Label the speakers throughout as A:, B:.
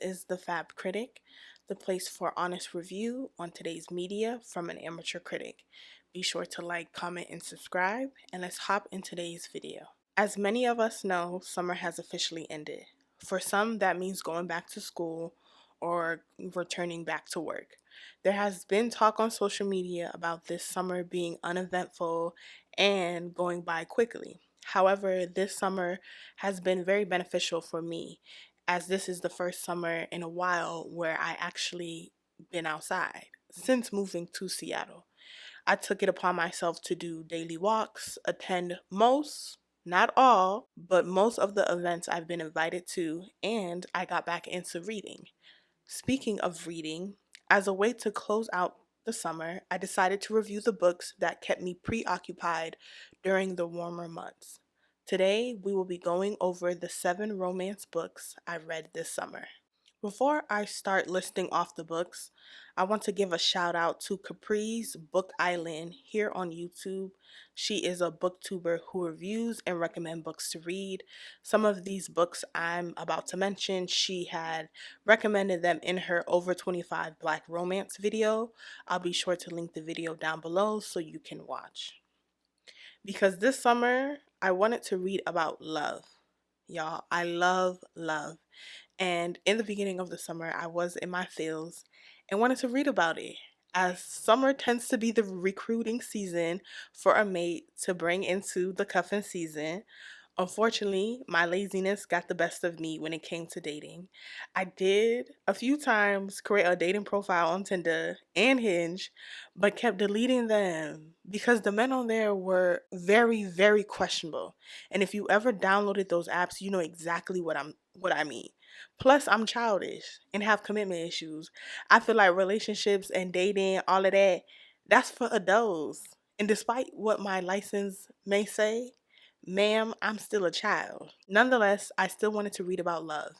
A: is TheFabCritic, the place for honest review on today's media from an amateur critic. Be sure to like, comment, and subscribe, and let's hop in today's video. As many of us know, summer has officially ended. For some, that means going back to school or returning back to work. There has been talk on social media about this summer being uneventful and going by quickly. However, this summer has been very beneficial for me, as this is the first summer in a while where I actually been outside since moving to Seattle. I took it upon myself to do daily walks, attend most, not all, but most of the events I've been invited to, and I got back into reading. Speaking of reading, as a way to close out the summer, I decided to review the books that kept me preoccupied during the warmer months. Today, we will be going over the 7 romance books I read this summer. Before I start listing off the books, I want to give a shout out to Capri's Book Island here on YouTube. She is a booktuber who reviews and recommends books to read. Some of these books I'm about to mention, she had recommended them in her over 25 Black romance video. I'll be sure to link the video down below so you can watch. Because this summer, I wanted to read about love. Y'all, I love love. And in the beginning of the summer, I was in my feels and wanted to read about it. As summer tends to be the recruiting season for a mate to bring into the cuffing season, unfortunately, my laziness got the best of me when it came to dating. I did a few times create a dating profile on Tinder and Hinge, but kept deleting them because the men on there were very, very questionable. And if you ever downloaded those apps, you know exactly what I mean. Plus, I'm childish and have commitment issues. I feel like relationships and dating, all of that, that's for adults. And despite what my license may say, ma'am, I'm still a child. Nonetheless, I still wanted to read about love,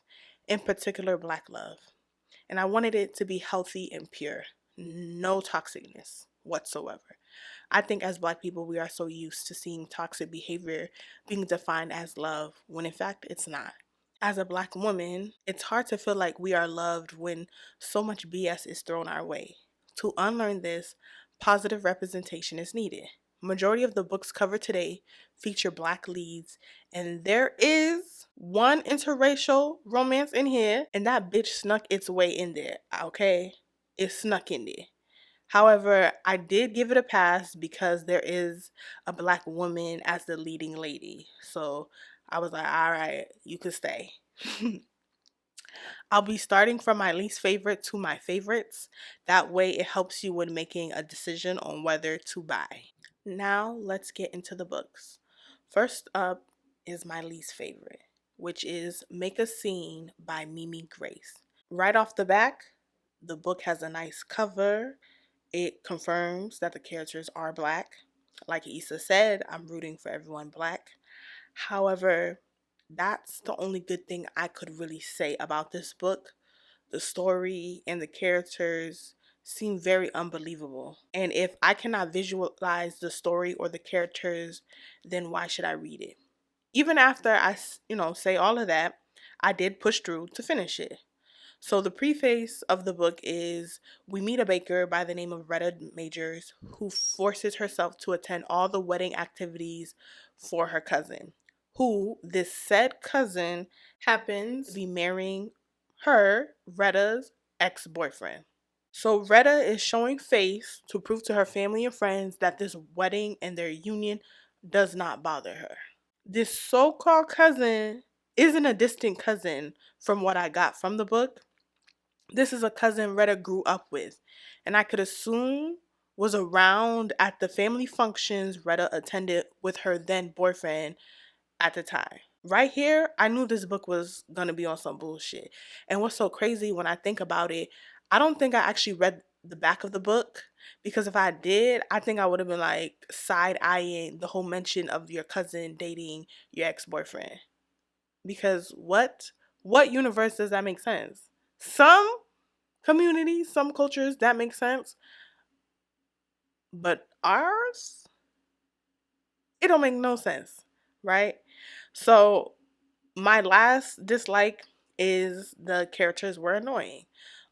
A: in particular Black love. And I wanted it to be healthy and pure, no toxicness whatsoever. I think as Black people, we are so used to seeing toxic behavior being defined as love when in fact it's not. As a Black woman, it's hard to feel like we are loved when so much BS is thrown our way. To unlearn this, positive representation is needed. Majority of the books covered today feature Black leads, and there is one interracial romance in here, and that bitch snuck its way in there, okay? It snuck in there. However, I did give it a pass because there is a Black woman as the leading lady. So I was like, all right, you can stay. I'll be starting from my least favorite to my favorites. That way it helps you when making a decision on whether to buy. Now let's get into the books. First up is my least favorite, which is Make a Scene by Mimi Grace. Right off the back, the book has a nice cover. It confirms that the characters are Black. Like Issa said, I'm rooting for everyone Black. However, that's the only good thing I could really say about this book. The story and the characters seem very unbelievable. And if I cannot visualize the story or the characters, then why should I read it? Even after I, say all of that, I did push through to finish it. So the preface of the book is we meet a baker by the name of Retta Majors who forces herself to attend all the wedding activities for her cousin, who this said cousin happens to be marrying her, Retta's ex-boyfriend. So Retta is showing face to prove to her family and friends that this wedding and their union does not bother her. This so-called cousin isn't a distant cousin from what I got from the book. This is a cousin Retta grew up with, and I could assume was around at the family functions Retta attended with her then boyfriend at the time. Right here, I knew this book was gonna be on some bullshit. And what's so crazy when I think about it, I don't think I actually read the back of the book because if I did, I think I would have been like side eyeing the whole mention of your cousin dating your ex boyfriend. Because what universe does that make sense? Some communities, some cultures, that makes sense. But ours, it don't make no sense, right? So my last dislike is the characters were annoying.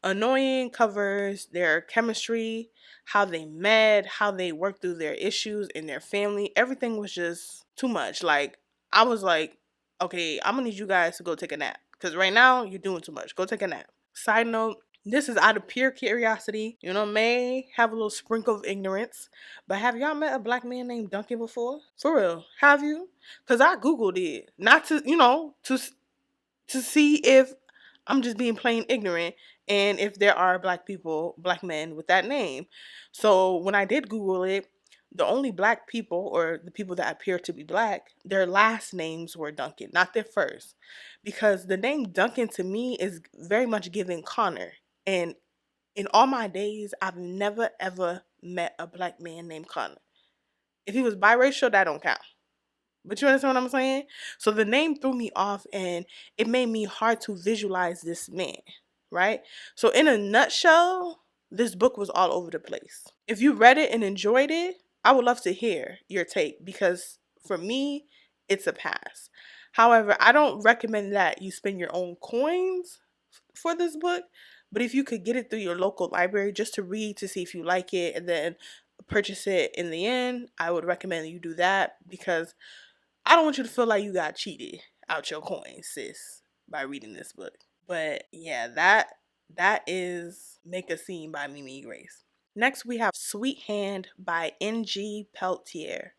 A: Annoying covers their chemistry, how they met, how they worked through their issues in their family. Everything was just too much. Like, I was like, okay, I'm gonna need you guys to go take a nap. Because right now, you're doing too much. Go take a nap. Side note, this is out of pure curiosity. May have a little sprinkle of ignorance. But have y'all met a black man named Duncan before? For real. Have you? Because I Googled it. Not to, to see if I'm just being plain ignorant and if there are black people, black men with that name. So when I did Google it, the only black people or the people that appear to be black, their last names were Duncan, not their first. Because the name Duncan to me is very much giving Connor. And in all my days, I've never ever met a black man named Connor. If he was biracial, that don't count. But you understand what I'm saying? So the name threw me off and it made me hard to visualize this man, right? So in a nutshell, this book was all over the place. If you read it and enjoyed it, I would love to hear your take because for me, it's a pass. However, I don't recommend that you spend your own coins for this book, but if you could get it through your local library just to read to see if you like it and then purchase it in the end, I would recommend you do that because I don't want you to feel like you got cheated out your coins, sis, by reading this book. But yeah, that is Make a Scene by Mimi Grace. Next, we have Sweet Hand by N.G. Peltier.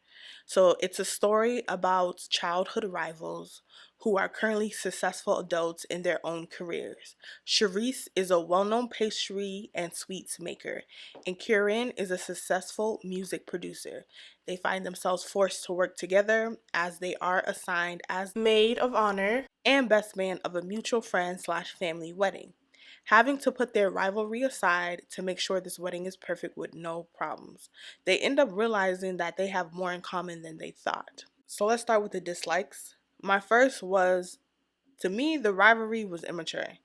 A: So it's a story about childhood rivals who are currently successful adults in their own careers. Charisse is a well-known pastry and sweets maker, and Kieran is a successful music producer. They find themselves forced to work together as they are assigned as maid of honor and best man of a mutual friend slash family wedding, having to put their rivalry aside to make sure this wedding is perfect with no problems. They end up realizing that they have more in common than they thought. So let's start with the dislikes. My first was, to me, the rivalry was immature.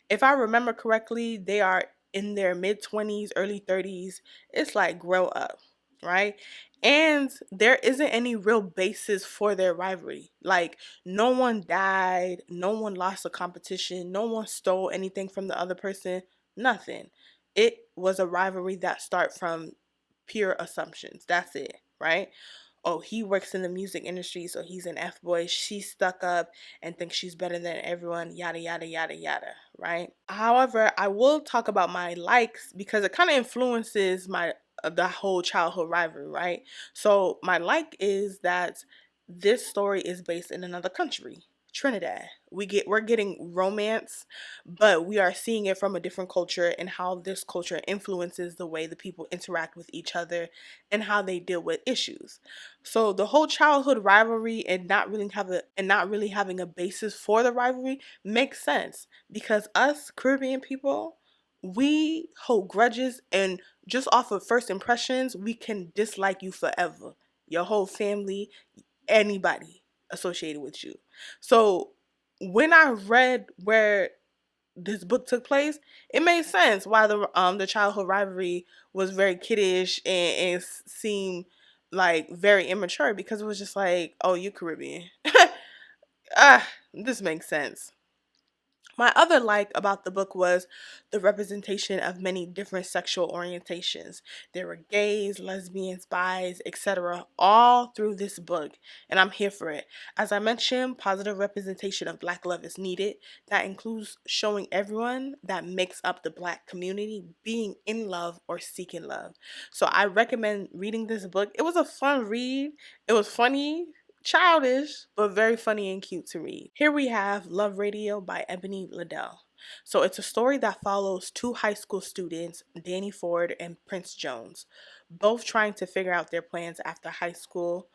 A: If I remember correctly, they are in their mid 20s, early 30s. It's like grow up, right? And there isn't any real basis for their rivalry. Like, no one died, no one lost a competition, no one stole anything from the other person, nothing. It was a rivalry that start from pure assumptions. That's it, right? Oh, he works in the music industry, so he's an F boy. She's stuck up and thinks she's better than everyone, yada, yada, yada, yada, right? However, I will talk about my likes because it kind of influences my the whole childhood rivalry, right? So my like is that this story is based in another country, Trinidad. We're getting romance, but we are seeing it from a different culture and how this culture influences the way the people interact with each other and how they deal with issues. So the whole childhood rivalry and not really having a basis for the rivalry makes sense because us Caribbean people, we hold grudges and just off of first impressions, we can dislike you forever. Your whole family, anybody associated with you. So when I read where this book took place, it made sense why the childhood rivalry was very kiddish and seemed like very immature because it was just like, oh, you Caribbean. This makes sense. My other like about the book was the representation of many different sexual orientations. There were gays, lesbians, bis, etc., all through this book, and I'm here for it. As I mentioned, positive representation of Black love is needed. That includes showing everyone that makes up the Black community being in love or seeking love. So I recommend reading this book. It was a fun read. It was funny, childish, but very funny and cute to read. Here we have Love Radio by Ebony Liddell. So it's a story that follows two high school students, Danny Ford and Prince Jones, both trying to figure out their plans after high school.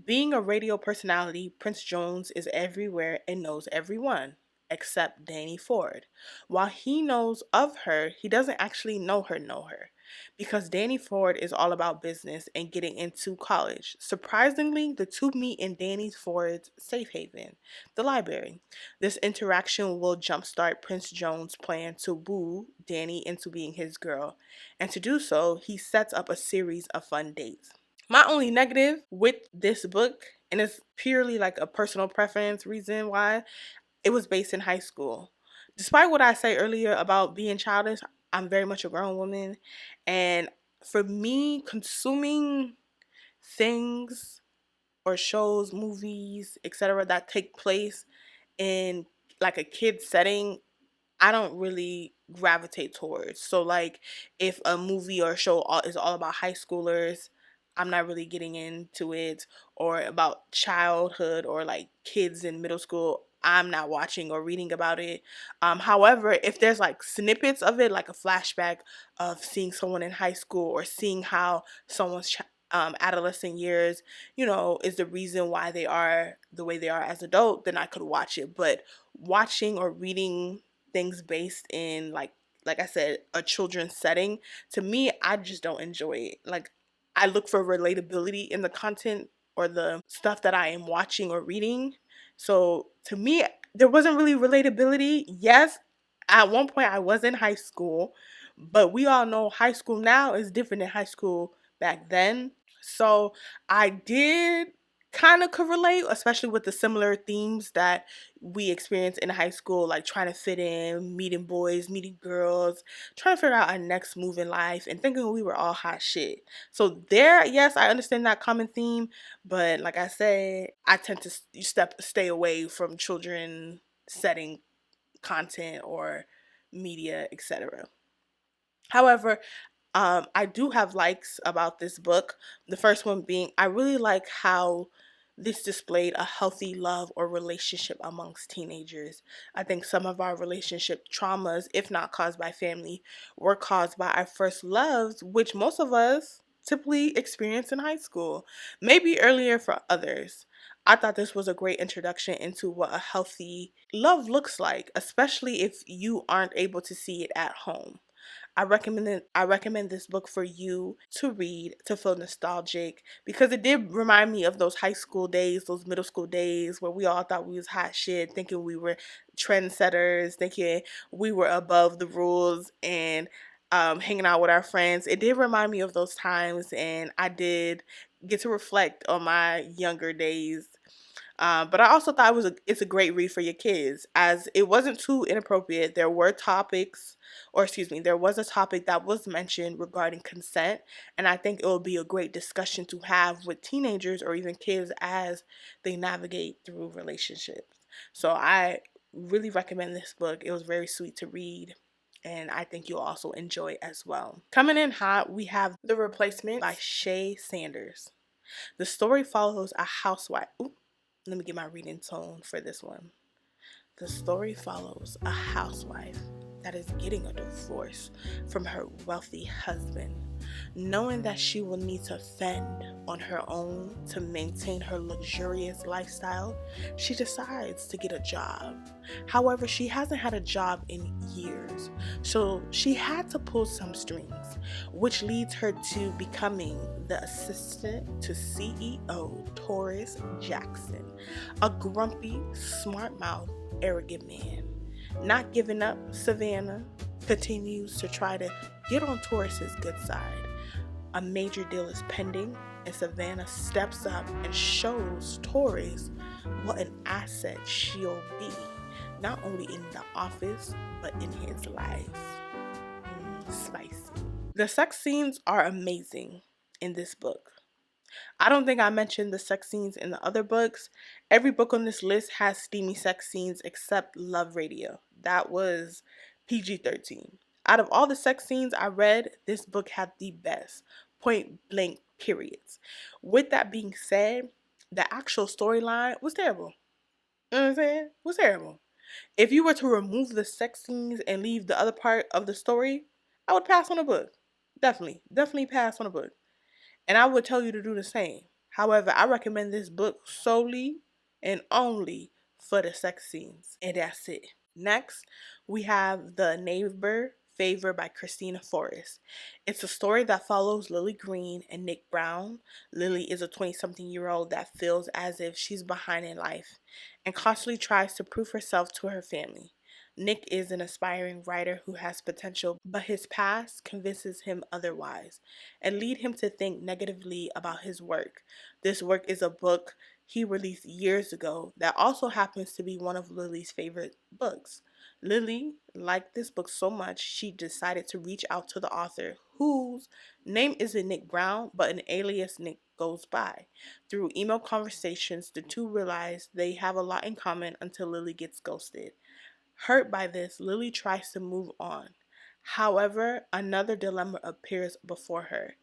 A: Being a radio personality, Prince Jones is everywhere and knows everyone except Danny Ford. While he knows of her, he doesn't actually know her because Danny Ford is all about business and getting into college. Surprisingly, the two meet in Danny Ford's safe haven, the library. This interaction will jumpstart Prince Jones' plan to woo Danny into being his girl, and to do so, he sets up a series of fun dates. My only negative with this book, and it's purely like a personal preference reason why, it was based in high school. Despite what I say earlier about being childish, I'm very much a grown woman. And for me, consuming things or shows, movies, etc., that take place in like a kid setting, I don't really gravitate towards. So like if a movie or show is all about high schoolers, I'm not really getting into it, or about childhood or like kids in middle school, I'm not watching or reading about it. However, if there's like snippets of it, like a flashback of seeing someone in high school or seeing how someone's adolescent years, is the reason why they are the way they are as adult, then I could watch it. But watching or reading things based in like I said, a children's setting, to me, I just don't enjoy it. Like I look for relatability in the content or the stuff that I am watching or reading. So to me, there wasn't really relatability. Yes, at one point I was in high school, but we all know high school now is different than high school back then. So I did kind of could relate, especially with the similar themes that we experienced in high school, like trying to fit in, meeting boys, meeting girls, trying to figure out our next move in life, and thinking we were all hot shit. So there, yes, I understand that common theme, but like I said, I tend to stay away from children setting content or media, etc. However, I do have likes about this book. The first one being, I really like how this displayed a healthy love or relationship amongst teenagers. I think some of our relationship traumas, if not caused by family, were caused by our first loves, which most of us typically experience in high school, maybe earlier for others. I thought this was a great introduction into what a healthy love looks like, especially if you aren't able to see it at home. I recommend this book for you to read, to feel nostalgic, because it did remind me of those high school days, those middle school days where we all thought we was hot shit, thinking we were trendsetters, thinking we were above the rules, and hanging out with our friends. It did remind me of those times, and I did get to reflect on my younger days. But I also thought it's a great read for your kids, as it wasn't too inappropriate. There were topics, or excuse me, there was a topic that was mentioned regarding consent, and I think it will be a great discussion to have with teenagers or even kids as they navigate through relationships. So I really recommend this book. It was very sweet to read, and I think you'll also enjoy it as well. Coming in hot, we have The Replacement by Shay Sanders. The story follows a housewife. Ooh, let me get my reading tone for this one. The story follows a housewife that is getting a divorce from her wealthy husband. Knowing that she will need to fend on her own to maintain her luxurious lifestyle, she decides to get a job. However, she hasn't had a job in years, so she had to pull some strings, which leads her to becoming the assistant to CEO Taurus Jackson, a grumpy, smart mouth, arrogant man. Not giving up, Savannah continues to try to get on Taurus's good side. A major deal is pending, and Savannah steps up and shows Taurus what an asset she'll be, not only in the office, but in his life. Spicy. The sex scenes are amazing in this book. I don't think I mentioned the sex scenes in the other books. Every book on this list has steamy sex scenes except Love Radio. That was PG-13. Out of all the sex scenes I read, this book had the best. Point blank, periods. With that being said, the actual storyline was terrible. You know what I'm saying? It was terrible. If you were to remove the sex scenes and leave the other part of the story, I would pass on the book. Definitely pass on the book. And I would tell you to do the same. However, I recommend this book solely and only for the sex scenes. And that's it. Next, we have The Neighbor Favor by Christina Forrest. It's a story that follows Lily Green and Nick Brown. Lily is a 20-something-year-old that feels as if she's behind in life and constantly tries to prove herself to her family. Nick is an aspiring writer who has potential, but his past convinces him otherwise and lead him to think negatively about his work. This work is a book he released years ago that also happens to be one of Lily's favorite books. Lily liked this book so much she decided to reach out to the author, whose name isn't Nick Brown, but an alias Nick goes by. Through email conversations, the two realize they have a lot in common until Lily gets ghosted. Hurt by this, Lily tries to move on. However, another dilemma appears before her,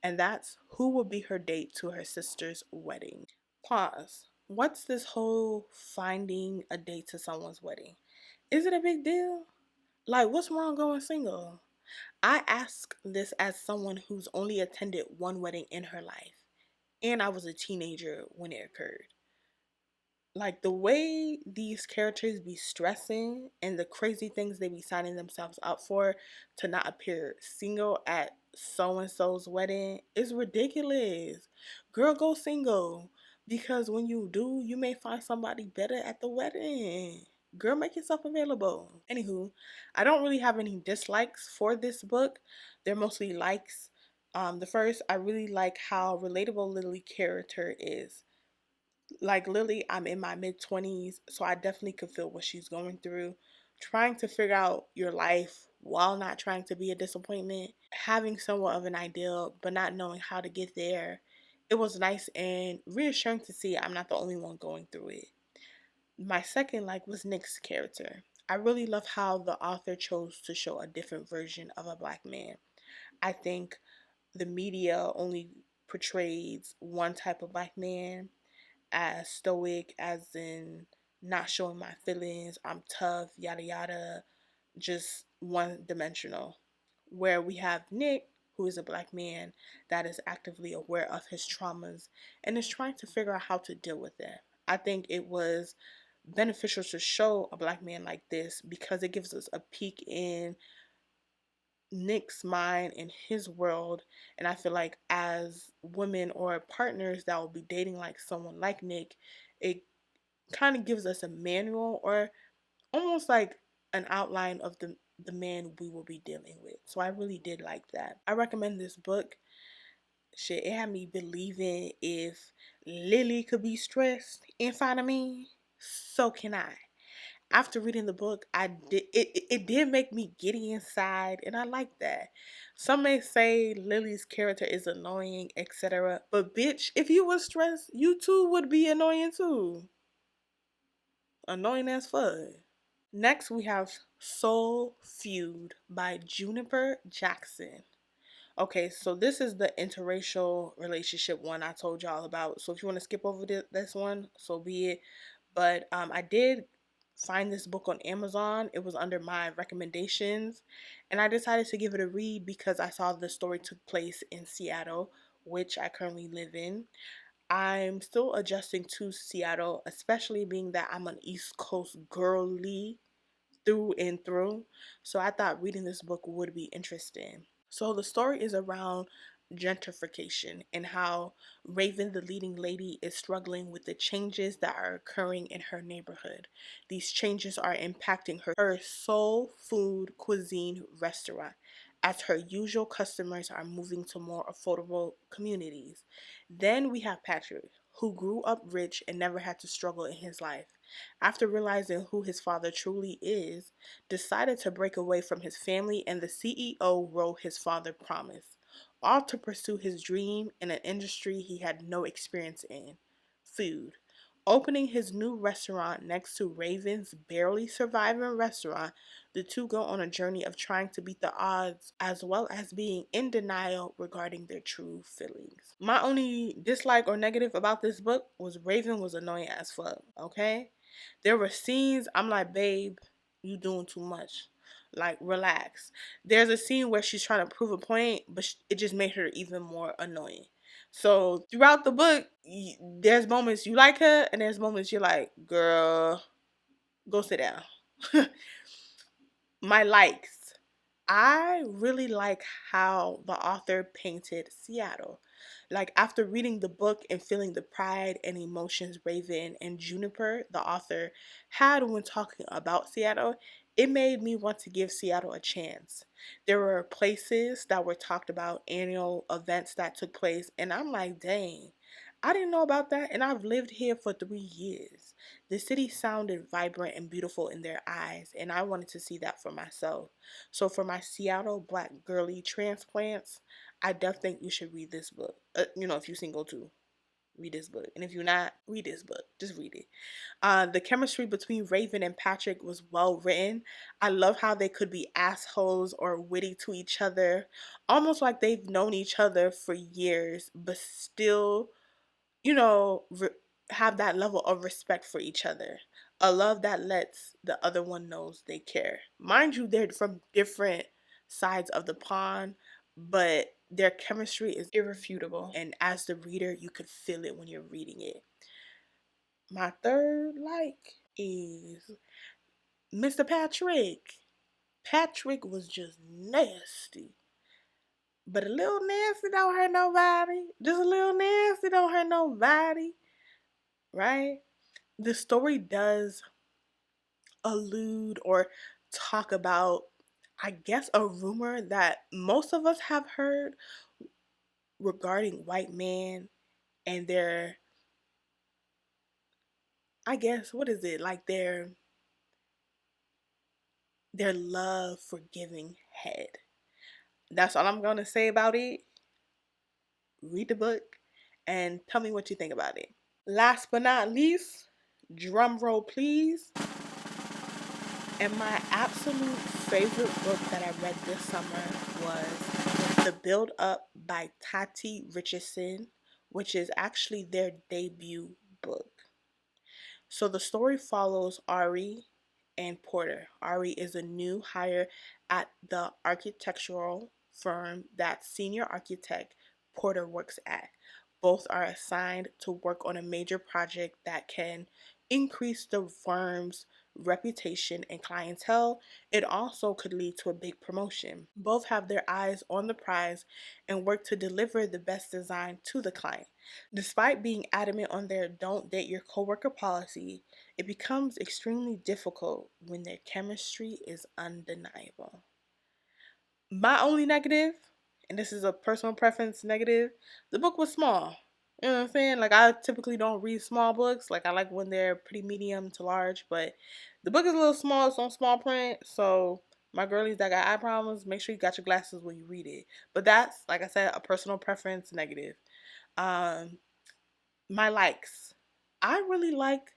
A: and that's who will be her date to her sister's wedding. Pause. What's this whole finding a date to someone's wedding? Is it a big deal? Like, what's wrong going single? I ask this as someone who's only attended one wedding in her life, and I was a teenager when it occurred. Like the way these characters be stressing and the crazy things they be signing themselves up for to not appear single at so and so's wedding is ridiculous. Girl, go single, because when you do, you may find somebody better at the wedding. Girl, make yourself available. Anywho, I don't really have any dislikes for this book. They're mostly likes. The first, I really like how relatable Lily character is. Like Lily, I'm in my mid 20s, so I definitely could feel what she's going through. Trying to figure out your life while not trying to be a disappointment, having somewhat of an ideal, but not knowing how to get there. It was nice and reassuring to see I'm not the only one going through it. My second like was Nick's character. I really love how the author chose to show a different version of a black man. I think the media only portrays one type of black man, as stoic, as in not showing my feelings, I'm tough, yada yada, just one dimensional. Where we have Nick, who is a black man that is actively aware of his traumas and is trying to figure out how to deal with them. I think it was beneficial to show a black man like this because it gives us a peek in Nick's mind and his world. And I feel like as women or partners that will be dating like someone like Nick, it kind of gives us a manual or almost like an outline of the man we will be dealing with. So I really did like that. I recommend this book. Shit, it had me believing if Lily could be stressed in front of me, so can I. After reading the book, it did make me giddy inside, and I like that. Some may say Lily's character is annoying, etc. But bitch, if you was stressed, you too would be annoying too. Annoying as fuck. Next, we have Soul Feud by Juniper Jackson. Okay, so this is the interracial relationship one I told y'all about. So if you want to skip over this one, so be it. But I did find this book on Amazon. It was under my recommendations, and I decided to give it a read because I saw the story took place in Seattle, which I currently live in. I'm still adjusting to Seattle, especially being that I'm an East Coast girly through and through. So I thought reading this book would be interesting. So the story is around gentrification and how Raven, the leading lady, is struggling with the changes that are occurring in her neighborhood. These changes are impacting her soul food cuisine restaurant, as her usual customers are moving to more affordable communities. Then we have Patrick, who grew up rich and never had to struggle in his life. After realizing who his father truly is, decided to break away from his family and the CEO role his father promised, all to pursue his dream in an industry he had no experience in: food. Opening his new restaurant next to Raven's barely surviving restaurant, the two go on a journey of trying to beat the odds as well as being in denial regarding their true feelings. My only dislike or negative about this book was Raven was annoying as fuck, okay? There were scenes I'm like, babe, you doing too much. Like, relax. There's a scene where she's trying to prove a point, but it just made her even more annoying. So throughout the book, there's moments you like her, and there's moments you're like, girl, go sit down. My likes. I really like how the author painted Seattle. Like, after reading the book and feeling the pride and emotions Raven and Juniper, the author, had when talking about Seattle, it made me want to give Seattle a chance. There were places that were talked about, annual events that took place, and I'm like, dang, I didn't know about that, and I've lived here for 3 years. The city sounded vibrant and beautiful in their eyes, and I wanted to see that for myself. So, for my Seattle Black girly transplants, I definitely think you should read this book. If you're single too, read this book. And if you're not, read this book. Just read it. The chemistry between Raven and Patrick was well written. I love how they could be assholes or witty to each other, almost like they've known each other for years, but still, you know, have that level of respect for each other. A love that lets the other one knows they care. Mind you, they're from different sides of the pond, but their chemistry is irrefutable. And as the reader, you could feel it when you're reading it. My third like is Mr. Patrick. Patrick was just nasty. But a little nasty don't hurt nobody. Just a little nasty don't hurt nobody. Right? The story does allude or talk about, I guess, a rumor that most of us have heard regarding white men and their, I guess, what is it? Like their love for giving head. That's all I'm going to say about it. Read the book and tell me what you think about it. Last but not least, drum roll please. And my absolute favorite book that I read this summer was The Build Up by Tati Richardson, which is actually their debut book. So the story follows Ari and Porter. Ari is a new hire at the architectural firm that senior architect Porter works at. Both are assigned to work on a major project that can increase the firm's reputation and clientele. It also could lead to a big promotion. Both have their eyes on the prize and work to deliver the best design to the client. Despite being adamant on their don't date your coworker policy, it becomes extremely difficult when their chemistry is undeniable. My only negative, and this is a personal preference negative, the book was small. You know what I'm saying? Like, I typically don't read small books. Like, I like when they're pretty medium to large, but the book is a little small. It's on small print. So, my girlies that got eye problems, make sure you got your glasses when you read it. But that's, like I said, a personal preference negative. Um, my likes. I really like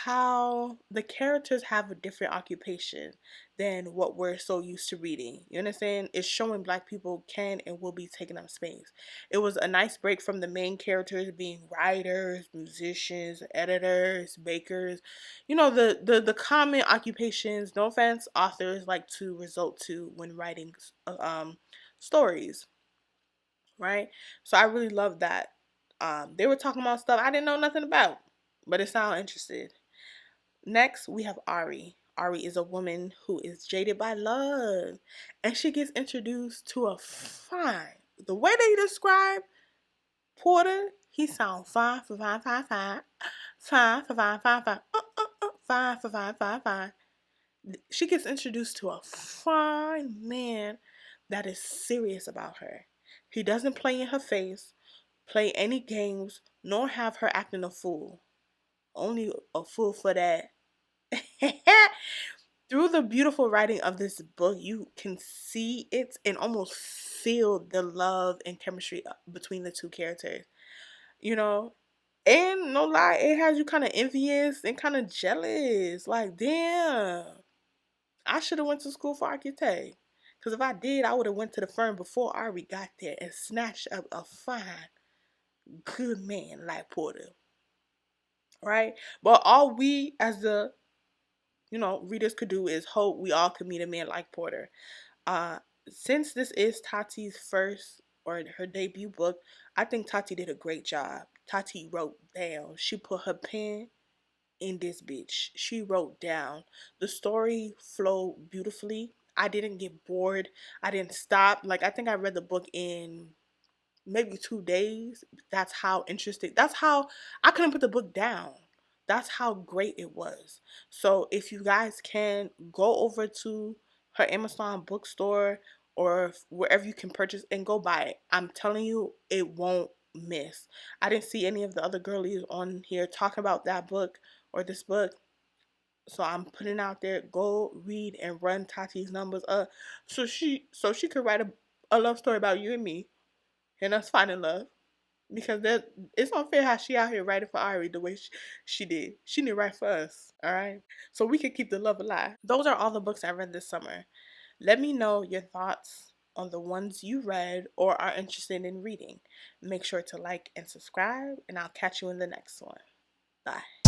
A: how the characters have a different occupation than what we're so used to reading. You understand? It's showing black people can and will be taking up space. It was a nice break from the main characters being writers, musicians, editors, bakers. You know, the common occupations, no offense, authors like to resort to when writing stories, right? So I really love that. They were talking about stuff I didn't know nothing about, but it sounded interesting. Next, we have Ari. Ari is a woman who is jaded by love, and she gets introduced to a fine. The way they describe Porter, he sounds fine for fine, fine, fine, fine for fine, fine, fine, fine for fine, fine, fine. She gets introduced to a fine man that is serious about her. He doesn't play in her face, play any games, nor have her acting a fool. Only a fool for that. Through the beautiful writing of this book, you can see it and almost feel the love and chemistry between the two characters. You know, and no lie, it has you kind of envious and kind of jealous. Like, damn, I should have went to school for architect. Because if I did, I would have went to the firm before Ari got there and snatched up a fine, good man like Porter. Right? But all we as the, readers could do is hope we all could meet a man like Porter. Uh, since this is Tati's first or her debut book, I think Tati did a great job. Tati wrote down. She put her pen in this bitch. She wrote down. The story flowed beautifully. I didn't get bored. I didn't stop. Like, I think I read the book in maybe 2 days. That's how interesting. That's how I couldn't put the book down. That's how great it was. So if you guys can go over to her Amazon bookstore or wherever you can purchase and go buy it. I'm telling you, it won't miss. I didn't see any of the other girlies on here talking about that book or this book. So I'm putting out there, go read and run Tati's numbers up so she could write a love story about you and me and us finding love. Because it's unfair how she out here writing for Ari the way she did. She need to write for us, all right? So we can keep the love alive. Those are all the books I read this summer. Let me know your thoughts on the ones you read or are interested in reading. Make sure to like and subscribe, and I'll catch you in the next one. Bye.